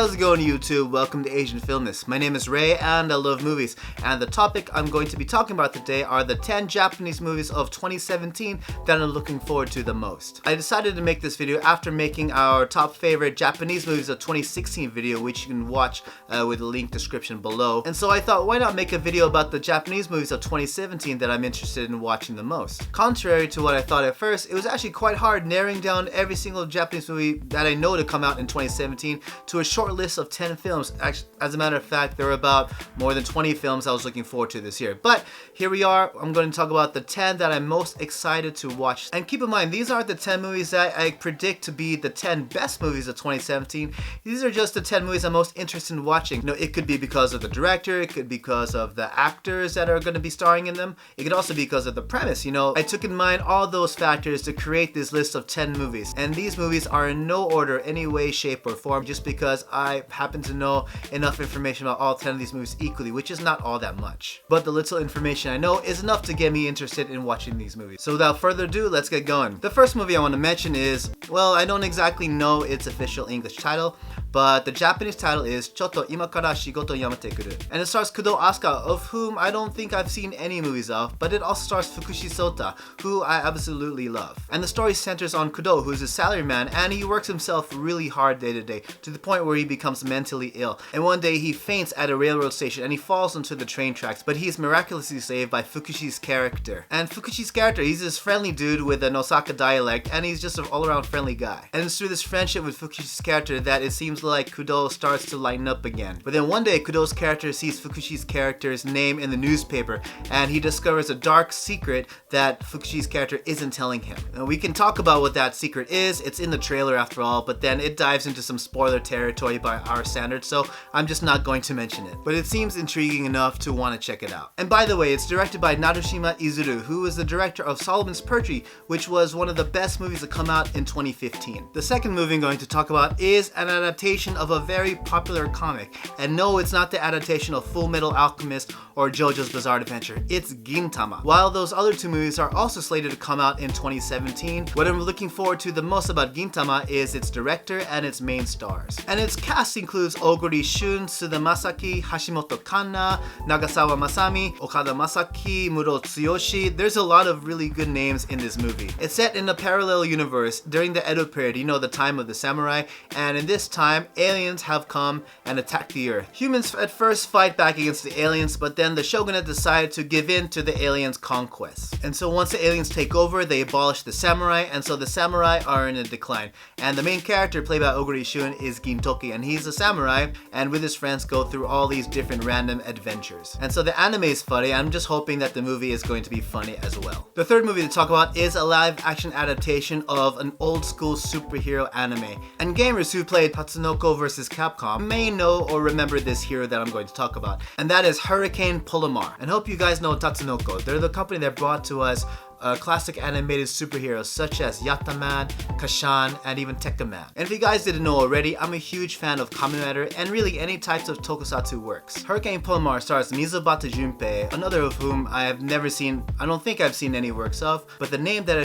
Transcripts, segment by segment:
How's it going, YouTube? Welcome to Asian Filmness. My name is Ray and I love movies. And the topic I'm going to be talking about today are the 10 Japanese movies of 2017 that I'm looking forward to the most. I decided to make this video after making our top favorite Japanese movies of 2016 video, which you can watch with the link description below. And so I thought, why not make a video about the Japanese movies of 2017 that I'm interested in watching the most? Contrary to what I thought at first, it was actually quite hard narrowing down every single Japanese movie that I know to come out in 2017 to a short list of 10 films. Actually, as a matter of fact, there were about more than 20 films I was looking forward to this year. But here we are. I'm going to talk about the 10 that I'm most excited to watch. And keep in mind, these aren't the 10 movies that I predict to be the 10 best movies of 2017. These are just the 10 movies I'm most interested in watching. You know, it could be because of the director, it could be because of the actors that are going to be starring in them. It could also be because of the premise. You know, I took in mind all those factors to create this list of 10 movies. And these movies are in no order, any way, shape, or form, just because I happen to know enough information about all 10 of these movies equally, which is not all that much. But the little information I know is enough to get me interested in watching these movies. So without further ado, let's get going. The first movie I want to mention is, well, I don't exactly know its official English title, but the Japanese title is Chotto Imakara Shigoto Yamete Kuru. And it stars Kudo Asuka, of whom I don't think I've seen any movies of, but it also stars Fukushi Sota, who I absolutely love. And the story centers on Kudo, who's a salaryman, and he works himself really hard day to day, to the point where he becomes mentally ill. And one day he faints at a railroad station and he falls onto the train tracks, but he is miraculously saved by Fukushi's character. And Fukushi's character, he's this friendly dude with an Osaka dialect, and he's just an all-around friendly guy. And it's through this friendship with Fukushi's character that it seems like Kudo starts to lighten up again. But then one day, Kudo's character sees Fukushi's character's name in the newspaper, and he discovers a dark secret that Fukushi's character isn't telling him. And we can talk about what that secret is. It's in the trailer after all, but then it dives into some spoiler territory by our standards, so I'm just not going to mention it. But it seems intriguing enough to want to check it out. And by the way, it's directed by Narushima Izuru, who is the director of Solomon's Pertwee, which was one of the best movies to come out in 2015. The second movie I'm going to talk about is an adaptation of a very popular comic. And no, it's not the adaptation of Full Metal Alchemist or JoJo's Bizarre Adventure. It's Gintama. While those other two movies are also slated to come out in 2017, what I'm looking forward to the most about Gintama is its director and its main stars. And its cast includes Oguri Shun, Suda Masaki, Hashimoto Kanna, Nagasawa Masami, Okada Masaki, Muro Tsuyoshi. There's a lot of really good names in this movie. It's set in a parallel universe during the Edo period, you know, the time of the samurai, and in this time, aliens have come and attacked the earth. Humans at first fight back against the aliens, but then the shogunate decided to give in to the aliens' conquests. And so once the aliens take over, they abolish the samurai, and so the samurai are in a decline. And the main character, played by Oguri Shun, is Gintoki, and he's a samurai, and with his friends go through all these different random adventures. And so the anime is funny. I'm just hoping that the movie is going to be funny as well. The third movie to talk about is a live-action adaptation of an old-school superhero anime. And gamers who played Tatsunoko vs. Capcom may know or remember this hero that I'm going to talk about, and that is Hurricane Palomar. And I hope you guys know Tatsunoko. They're the company that brought to us classic animated superheroes such as Yattaman, Kashan, and even Tekkaman. And if you guys didn't know already, I'm a huge fan of Kamen Rider and really any types of tokusatsu works. Hurricane Palomar stars Mizubata Junpei, another of whom I have never seen, I don't think I've seen any works of, but the name that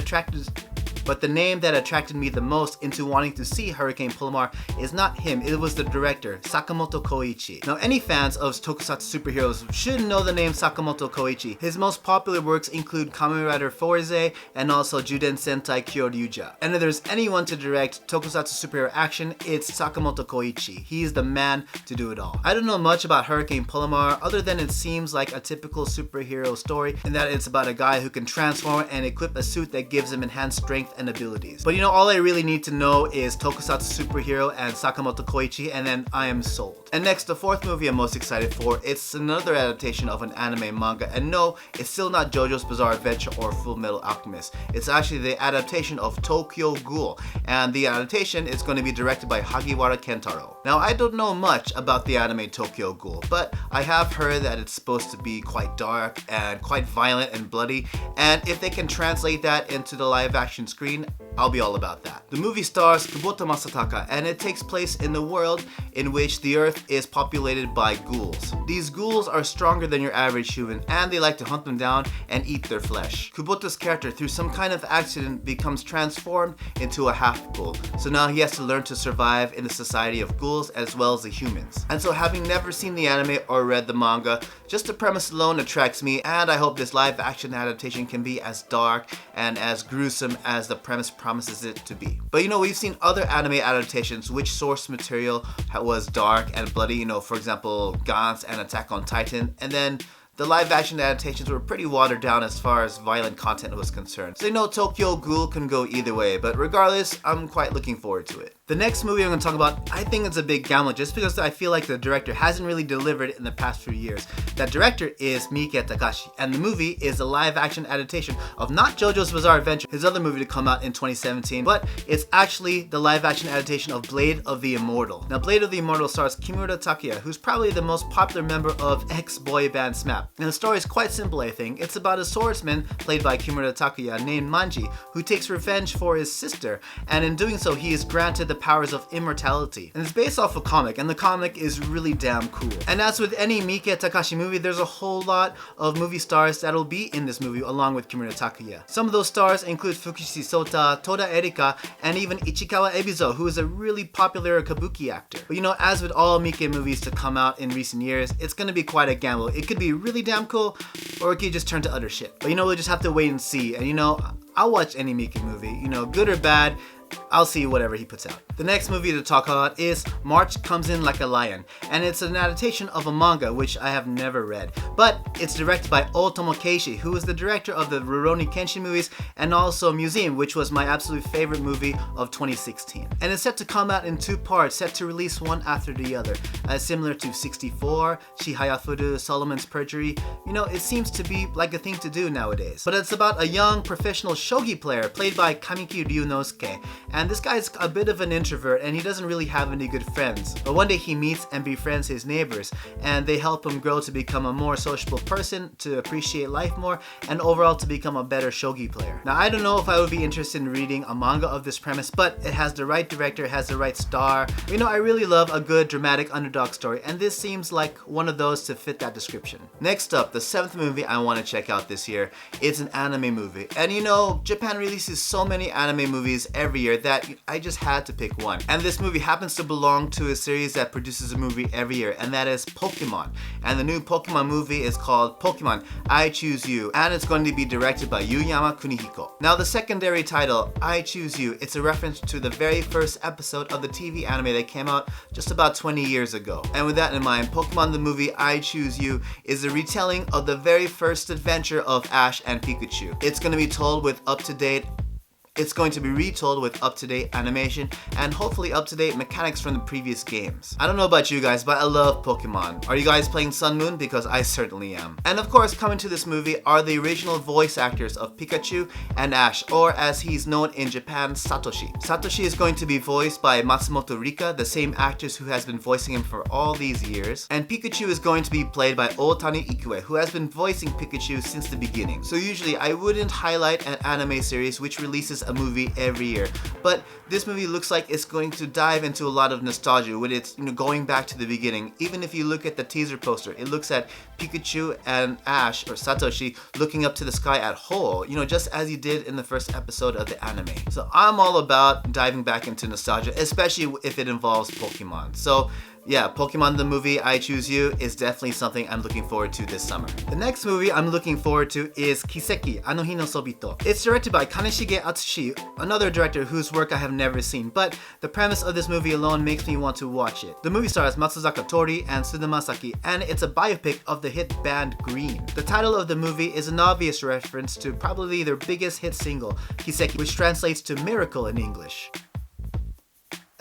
attracted me the most into wanting to see Hurricane Palomar is not him, it was the director, Sakamoto Koichi. Now, any fans of tokusatsu superheroes should know the name Sakamoto Koichi. His most popular works include Kamen Rider Forze and also Juden Sentai Kyoryuja. And if there's anyone to direct tokusatsu superhero action, it's Sakamoto Koichi. He's the man to do it all. I don't know much about Hurricane Palomar other than it seems like a typical superhero story in that it's about a guy who can transform and equip a suit that gives him enhanced strength and abilities. But you know, all I really need to know is tokusatsu superhero and Sakamoto Koichi, and then I am sold. And next, the fourth movie I'm most excited for, it's another adaptation of an anime manga, and no, it's still not JoJo's Bizarre Adventure or Full Metal Alchemist. It's actually the adaptation of Tokyo Ghoul, and the adaptation is going to be directed by Hagiwara Kentaro. Now, I don't know much about the anime Tokyo Ghoul, but I have heard that it's supposed to be quite dark and quite violent and bloody, and if they can translate that into the live action script, screen, I'll be all about that. The movie stars Kubota Masataka, and it takes place in the world in which the Earth is populated by ghouls. These ghouls are stronger than your average human, and they like to hunt them down and eat their flesh. Kubota's character, through some kind of accident, becomes transformed into a half-ghoul, so now he has to learn to survive in the society of ghouls as well as the humans. And so, having never seen the anime or read the manga, just the premise alone attracts me, and I hope this live-action adaptation can be as dark and as gruesome as the premise promises it to be. But we've seen other anime adaptations which source material was dark and bloody, for example, Gantz and Attack on Titan, and then the live-action adaptations were pretty watered down as far as violent content was concerned. So Tokyo Ghoul can go either way, but regardless, I'm quite looking forward to it. The next movie I'm going to talk about, I think it's a big gamble just because I feel like the director hasn't really delivered in the past few years. That director is Miike Takashi, and the movie is a live-action adaptation of not JoJo's Bizarre Adventure, his other movie to come out in 2017, but it's actually the live-action adaptation of Blade of the Immortal. Now, Blade of the Immortal stars Kimura Takuya, who's probably the most popular member of ex-boy band SMAP. And the story is quite simple, I think. It's about a swordsman, played by Kimura Takuya, named Manji, who takes revenge for his sister, and in doing so, he is granted the powers of immortality. And it's based off a comic, and the comic is really damn cool. And as with any Miike Takashi movie, there's a whole lot of movie stars that'll be in this movie along with Kimura Takuya. Some of those stars include Fukishi Sota, Toda Erika, and even Ichikawa Ebizo, who is a really popular kabuki actor. But as with all Miike movies to come out in recent years, it's gonna be quite a gamble. It could be really damn cool, or it could just turn to utter shit. But we'll just have to wait and see. And I'll watch any Miike movie, good or bad. I'll see whatever he puts out. The next movie to talk about is March Comes In Like a Lion, and it's an adaptation of a manga which I have never read, but it's directed by Otomo Keishi, who is the director of the Rurouni Kenshin movies and also Museum, which was my absolute favorite movie of 2016. And it's set to come out in 2 parts, set to release one after the other, similar to 64, Shihayafuru, Solomon's Perjury. It seems to be like a thing to do nowadays. But it's about a young professional shogi player played by Kamiki Ryunosuke. And this guy's a bit of an introvert and he doesn't really have any good friends. But one day he meets and befriends his neighbors, and they help him grow to become a more sociable person, to appreciate life more, and overall to become a better shogi player. Now, I don't know if I would be interested in reading a manga of this premise, but it has the right director, it has the right star. I really love a good dramatic underdog story, and this seems like one of those to fit that description. Next up, the 7th movie I want to check out this year. It's an anime movie. And Japan releases so many anime movies every year that I just had to pick one. And this movie happens to belong to a series that produces a movie every year, and that is Pokemon. And the new Pokemon movie is called Pokemon I Choose You, and it's going to be directed by Yuyama Kunihiko. Now, the secondary title, I Choose You, it's a reference to the very first episode of the TV anime that came out just about 20 years ago. And with that in mind, Pokemon the movie I Choose You is a retelling of the very first adventure of Ash and Pikachu. It's going to be told with It's going to be retold with up-to-date animation and hopefully up-to-date mechanics from the previous games. I don't know about you guys, but I love Pokemon. Are you guys playing Sun Moon? Because I certainly am. And of course, coming to this movie are the original voice actors of Pikachu and Ash, or as he's known in Japan, Satoshi. Satoshi is going to be voiced by Matsumoto Rika, the same actress who has been voicing him for all these years. And Pikachu is going to be played by Otani Ikue, who has been voicing Pikachu since the beginning. So usually I wouldn't highlight an anime series which releases a movie every year, but this movie looks like it's going to dive into a lot of nostalgia with its going back to the beginning. Even if you look at the teaser poster, it looks at Pikachu and Ash, or Satoshi, looking up to the sky at whole, just as he did in the first episode of the anime. So I'm all about diving back into nostalgia, especially if it involves Pokemon. So yeah, Pokemon the movie I Choose You is definitely something I'm looking forward to this summer. The next movie I'm looking forward to is Kiseki, Ano Hi no Sobito. It's directed by Kaneshige Atsushi, another director whose work I have never seen, but the premise of this movie alone makes me want to watch it. The movie stars Matsuzaka Tori and Suda Masaki, and it's a biopic of the hit band Green. The title of the movie is an obvious reference to probably their biggest hit single, Kiseki, which translates to miracle in English.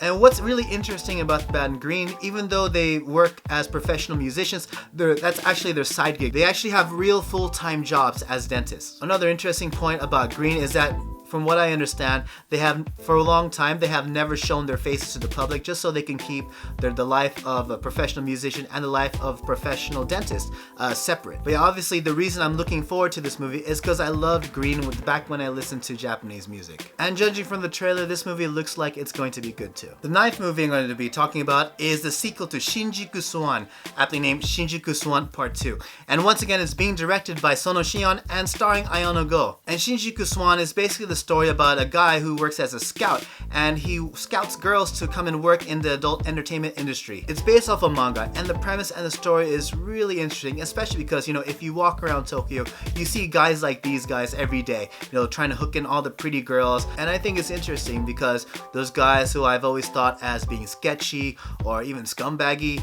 And what's really interesting about the band Green, even though they work as professional musicians, that's actually their side gig. They actually have real full-time jobs as dentists. Another interesting point about Green is that from what I understand, they have, for a long time, they have never shown their faces to the public just so they can keep the life of a professional musician and the life of professional dentist separate. But yeah, obviously the reason I'm looking forward to this movie is because I loved Green back when I listened to Japanese music. And judging from the trailer, this movie looks like it's going to be good too. The ninth movie I'm going to be talking about is the sequel to Shinjuku Swan, aptly named Shinjuku Swan Part 2. And once again, it's being directed by Sono Shion and starring Ayano Go. And Shinjuku Swan is basically the story about a guy who works as a scout, and he scouts girls to come and work in the adult entertainment industry. It's based off a manga, and the premise and the story is really interesting, especially because, you know, if you walk around Tokyo, you see guys like these guys every day, you know, trying to hook in all the pretty girls. And I think it's interesting because those guys who I've always thought as being sketchy or even scumbaggy,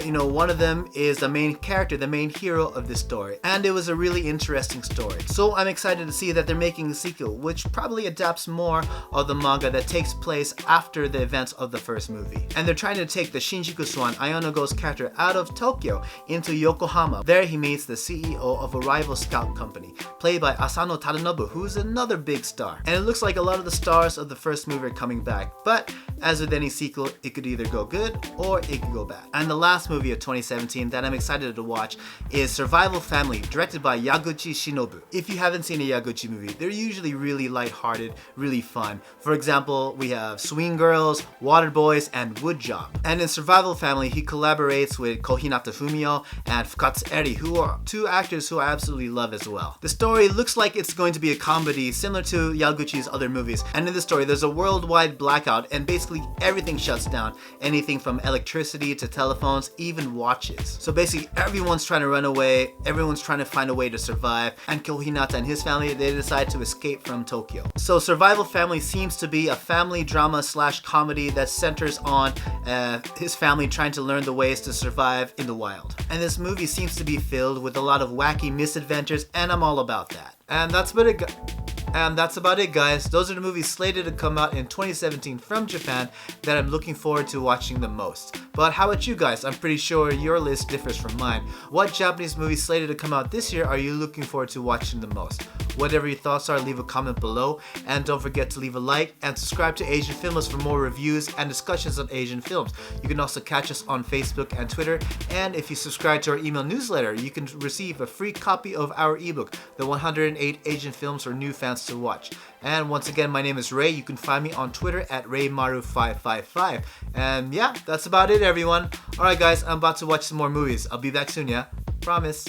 you know, one of them is the main character, the main hero of this story. And it was a really interesting story. So I'm excited to see that they're making a sequel, which probably adapts more of the manga that takes place after the events of the first movie. And they're trying to take the Shinjuku Swan, Ayano Go's character, out of Tokyo into Yokohama. There he meets the CEO of a rival scout company, played by Asano Tadanobu, who's another big star. And it looks like a lot of the stars of the first movie are coming back, but as with any sequel, it could either go good or it could go bad. And the last movie of 2017 that I'm excited to watch is Survival Family, directed by Yaguchi Shinobu. If you haven't seen a Yaguchi movie, they're usually really lighthearted, really fun. For example, we have Swing Girls, Water Boys, and Woodjob. And in Survival Family, he collaborates with Kohinata Fumio and Fukatsu Eri, who are two actors who I absolutely love as well. The story looks like it's going to be a comedy similar to Yaguchi's other movies. And in the story, there's a worldwide blackout and basically everything shuts down. Anything from electricity to telephones, even watches. So basically everyone's trying to run away, everyone's trying to find a way to survive, and Kohinata and his family, they decide to escape from Tokyo. So Survival Family seems to be a family drama slash comedy that centers on his family trying to learn the ways to survive in the wild. And this movie seems to be filled with a lot of wacky misadventures, and I'm all about that. And that's about it, guys. Those are the movies slated to come out in 2017 from Japan that I'm looking forward to watching the most. But how about you guys? I'm pretty sure your list differs from mine. What Japanese movies slated to come out this year are you looking forward to watching the most? Whatever your thoughts are, leave a comment below, and don't forget to leave a like and subscribe to Asian Filmless for more reviews and discussions on Asian films. You can also catch us on Facebook and Twitter, and if you subscribe to our email newsletter, you can receive a free copy of our ebook, The 108 Asian Films for New Fans to Watch. And once again, my name is Ray. You can find me on Twitter at RayMaru555. And yeah, that's about it, everyone. Alright guys, I'm about to watch some more movies. I'll be back soon, yeah? Promise.